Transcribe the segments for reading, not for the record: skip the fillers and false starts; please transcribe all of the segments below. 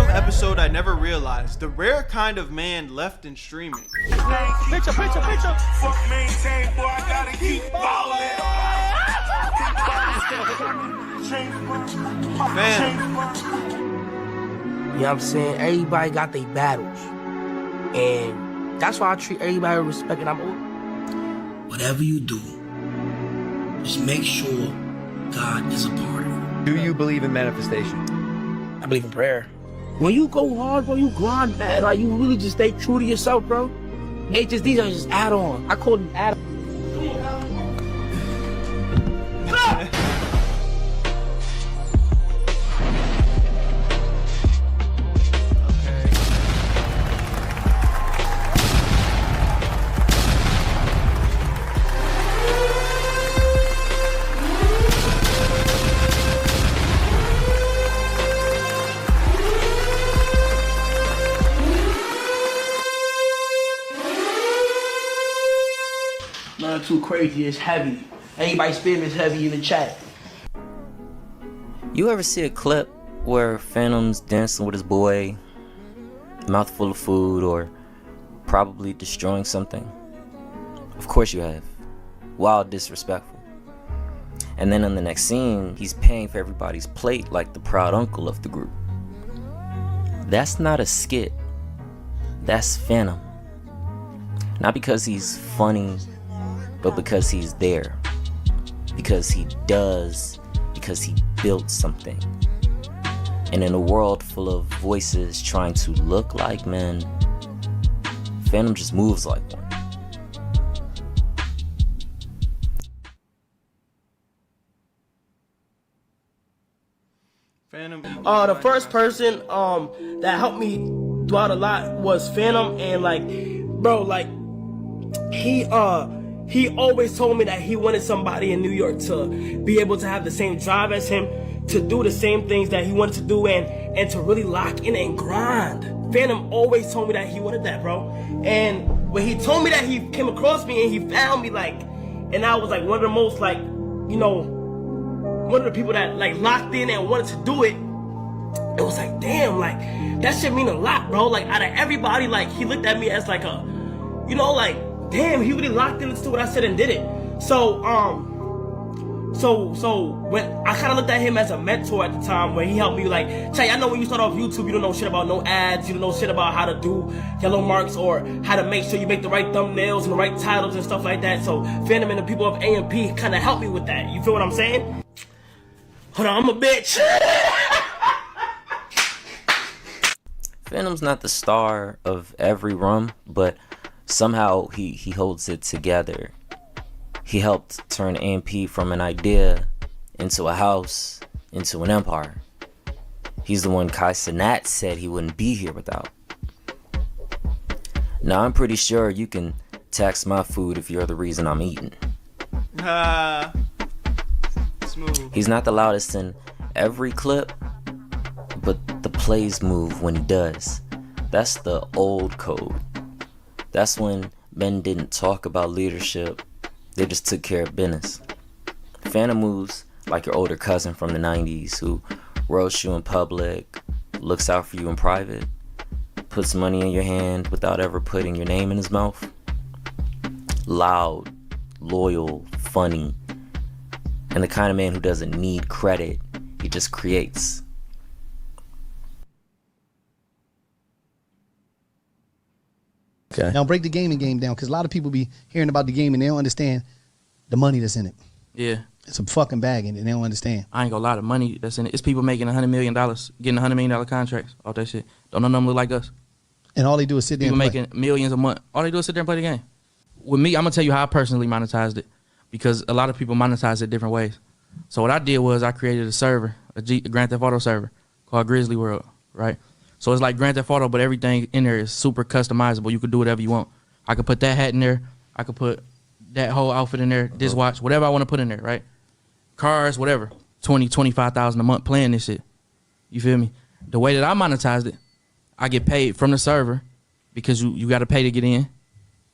episode I never realized. The rare kind of man left in streaming. Picture. Fuck maintain, boy, I gotta keep ballin'. Fanum. You know what I'm saying? Everybody got their battles. And that's why I treat everybody with respect. And whatever you do, just make sure God is a part of it. Do you believe in manifestation? I believe in prayer. When you go hard, when you grind bad, like you really just stay true to yourself, bro. These are just add-on. I call them add-on. Not too crazy, it's heavy. Everybody spam is heavy in the chat. You ever see a clip where Fanum's dancing with his boy, mouthful of food, or probably destroying something? Of course you have. Wild disrespectful. And then in the next scene, he's paying for everybody's plate like the proud uncle of the group. That's not a skit. That's Fanum. Not because he's funny, but because he's there. Because he does. Because he built something. And in a world full of voices trying to look like men, Fanum just moves like one. Fanum. The first person that helped me throughout a lot was Fanum, and like, bro, like he always told me that he wanted somebody in New York to be able to have the same drive as him, to do the same things that he wanted to do, and to really lock in and grind. Fanum always told me that he wanted that, bro. And when he told me that, he came across me and he found me, like, and I was like one of the most, like, you know, one of the people that like locked in and wanted to do it. It was like, damn, like that shit mean a lot, bro. Like out of everybody, like he looked at me as like a, you know, like, damn, he really locked into what I said and did it. So when I kind of looked at him as a mentor at the time, where he helped me, like, Chay, I know when you start off YouTube, you don't know shit about no ads, you don't know shit about how to do yellow marks or how to make sure you make the right thumbnails and the right titles and stuff like that. So Fanum and the people of AMP kind of helped me with that. You feel what I'm saying? Hold on, I'm a bitch. Fanum's not the star of every room, but somehow he holds it together. He helped turn AMP from an idea into a house, into an empire. He's the one Kai Cenat said he wouldn't be here without. Now I'm pretty sure you can tax my food if you're the reason I'm eating. Smooth. He's not the loudest in every clip, but the plays move when he does. That's the old code. That's when men didn't talk about leadership, they just took care of business. Fanum moves like your older cousin from the 90s who roasts you in public, looks out for you in private, puts money in your hand without ever putting your name in his mouth. Loud, loyal, funny, and the kind of man who doesn't need credit, he just creates. Okay. Now break the gaming game down, because a lot of people be hearing about the game and they don't understand the money that's in it. Yeah. It's a fucking bag and they don't understand. I ain't gonna lie, the money that's in it. It's people making $100 million, getting $100 million contracts off that shit. Don't none of them look like us. And all they do is sit there People and play. making millions a month. All they do is sit there and play the game. With me, I'm gonna tell you how I personally monetized it, because a lot of people monetize it different ways. So what I did was I created a server, a Grand Theft Auto server called Grizzly World, right? So it's like Grand Theft Auto, but everything in there is super customizable. You could do whatever you want. I could put that hat in there. I could put that whole outfit in there, this watch, whatever I want to put in there, right? Cars, whatever. 20, 25,000 a month playing this shit. You feel me? The way that I monetized it, I get paid from the server, because you got to pay to get in,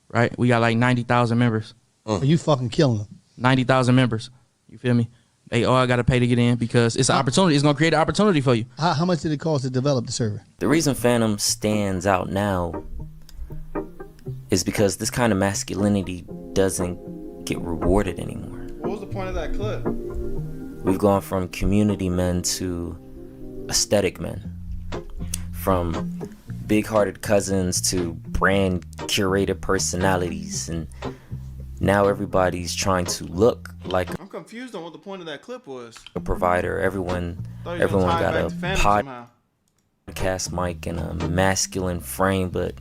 right? We got like 90,000 members. Are you fucking killing them? 90,000 members. You feel me? They all got to pay to get in because it's an opportunity. It's gonna create an opportunity for you. How much did it cost to develop the server? The reason Fanum stands out now is because this kind of masculinity doesn't get rewarded anymore. What was the point of that clip? We've gone from community men to aesthetic men. From big-hearted cousins to brand curated personalities, and now everybody's trying to look like I'm confused on what the point of that clip was. a provider. Everyone Thought you were gonna tie it got back a to Fanum somehow. podcast mic and a masculine frame, but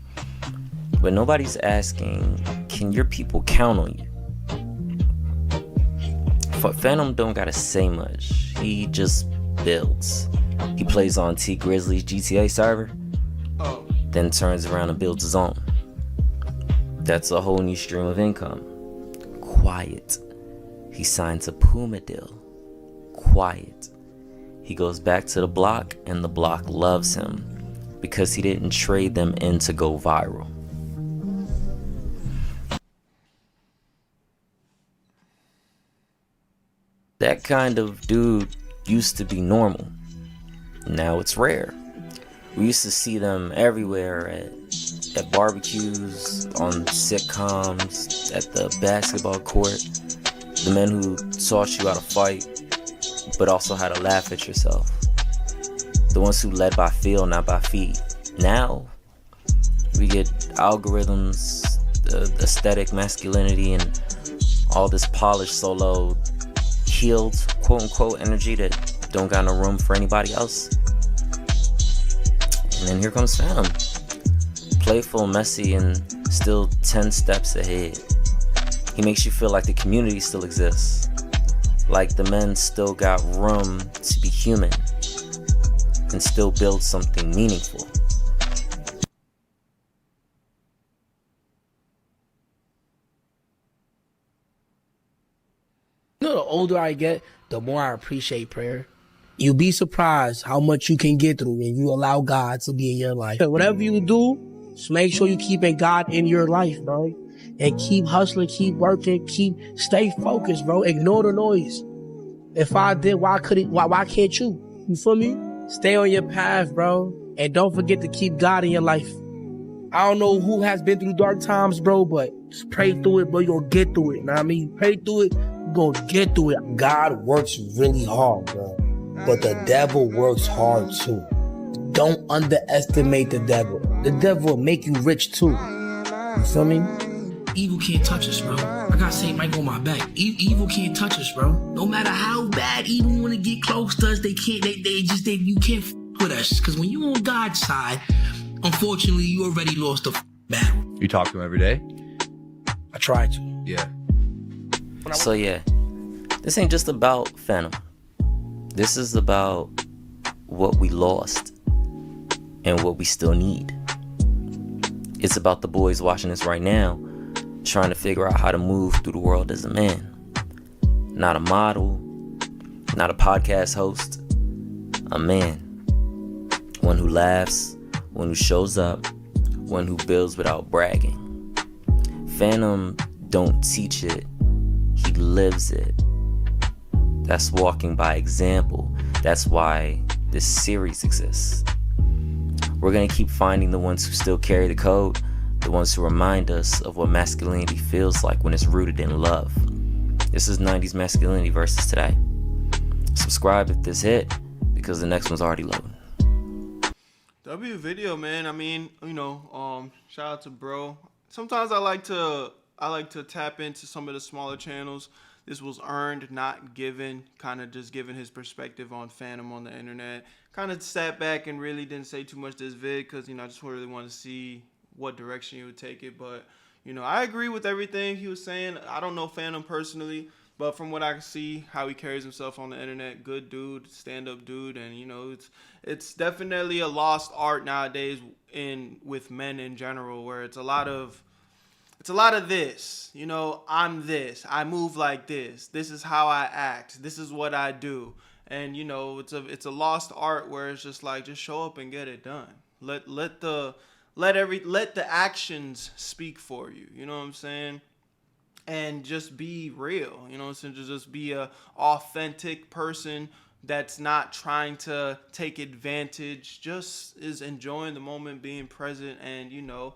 nobody's asking, can your people count on you? Fanum don't gotta say much. He just builds. He plays on T Grizzly's GTA server, then turns around and builds his own. That's a whole new stream of income. Quiet. He signs a Puma deal. Quiet. He goes back to the block, and the block loves him because he didn't trade them in to go viral. That kind of dude used to be normal. Now it's rare. We used to see them everywhere at barbecues, on sitcoms, at the basketball court. The men who taught you how to fight, but also how to laugh at yourself. The ones who led by feel, not by feet. Now, we get algorithms, the aesthetic masculinity, and all this polished solo, healed, quote-unquote, energy that don't got no room for anybody else. And then here comes Fanum. Playful, messy, and still 10 steps ahead. He makes you feel like the community still exists. Like the men still got room to be human and still build something meaningful. You know, the older I get, the more I appreciate prayer. You'd be surprised how much you can get through when you allow God to be in your life. Whatever you do, just make sure you keeping God in your life, bro. And keep hustling, keep working, stay focused, bro. Ignore the noise. If I did, why can't you? You feel me? Stay on your path, bro. And don't forget to keep God in your life. I don't know who has been through dark times, bro, but just pray through it, bro. You're gonna get through it. You know what I mean? Pray through it, you're gonna get through it. God works really hard, bro. But the devil works hard too. Don't underestimate the devil. The devil will make you rich too. You feel me? Evil can't touch us, bro. I got Saint Mike on my back. Evil can't touch us, bro. No matter how bad evil want to get close to us, they can't. You can't with us. Because when you on God's side, unfortunately, you already lost the battle. You talk to him every day? I tried to. Yeah. So yeah, this ain't just about Fanum. This is about what we lost and what we still need. It's about the boys watching this right now, trying to figure out how to move through the world as a man. Not a model, not a podcast host, a man. One who laughs, one who shows up, one who builds without bragging. Fanum don't teach it, he lives it. That's walking by example. That's why this series exists. We're gonna keep finding the ones who still carry the code, the ones who remind us of what masculinity feels like when it's rooted in love. This is 90s masculinity versus today. Subscribe if this hit, because the next one's already loading. W video, man. I mean, shout out to bro. Sometimes I like to tap into some of the smaller channels. This was earned, not given. Kind of just giving his perspective on Fanum on the internet. Kind of sat back and really didn't say too much this vid because, I just really want to see what direction he would take it. But, I agree with everything he was saying. I don't know Fanum personally, but from what I can see, how he carries himself on the internet, good dude, stand-up dude. And, it's definitely a lost art nowadays with men in general, where it's a lot of this, I'm this, I move like this is how I act, this is what I do. And it's a lost art where it's just like, just show up and get it done. Let the actions speak for you. You know what I'm saying? and just be real, you know, so just be a authentic person that's not trying to take advantage, just is enjoying the moment, being present, and, you know,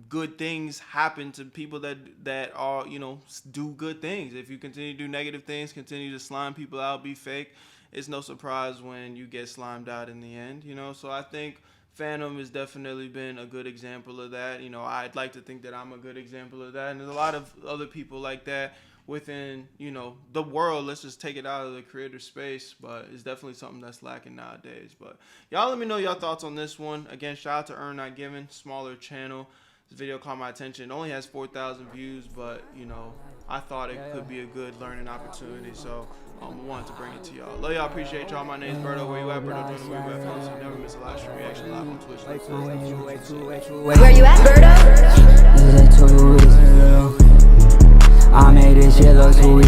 good things happen to people that are, you know, do good things. If you continue to do negative things, continue to slime people out, be fake, it's no surprise when you get slimed out in the end, you know. So I think Fanum has definitely been a good example of that. You know, I'd like to think that I'm a good example of that, and there's a lot of other people like that within, you know, the world. Let's just take it out of the creator space, but it's definitely something that's lacking nowadays. But y'all let me know your thoughts on this one. Again, shout out to Earn Not Given, smaller channel. This video caught my attention. It only has 4,000 views, but, you know, I thought it could be a good learning opportunity, so I wanted to bring it to y'all. Love y'all, appreciate y'all. My name's Berto. Where you at, Berto? Doing the Where You At Berto, so you never miss a live stream reaction live on Twitch. Where you at, Berto? I made this shit look sweet.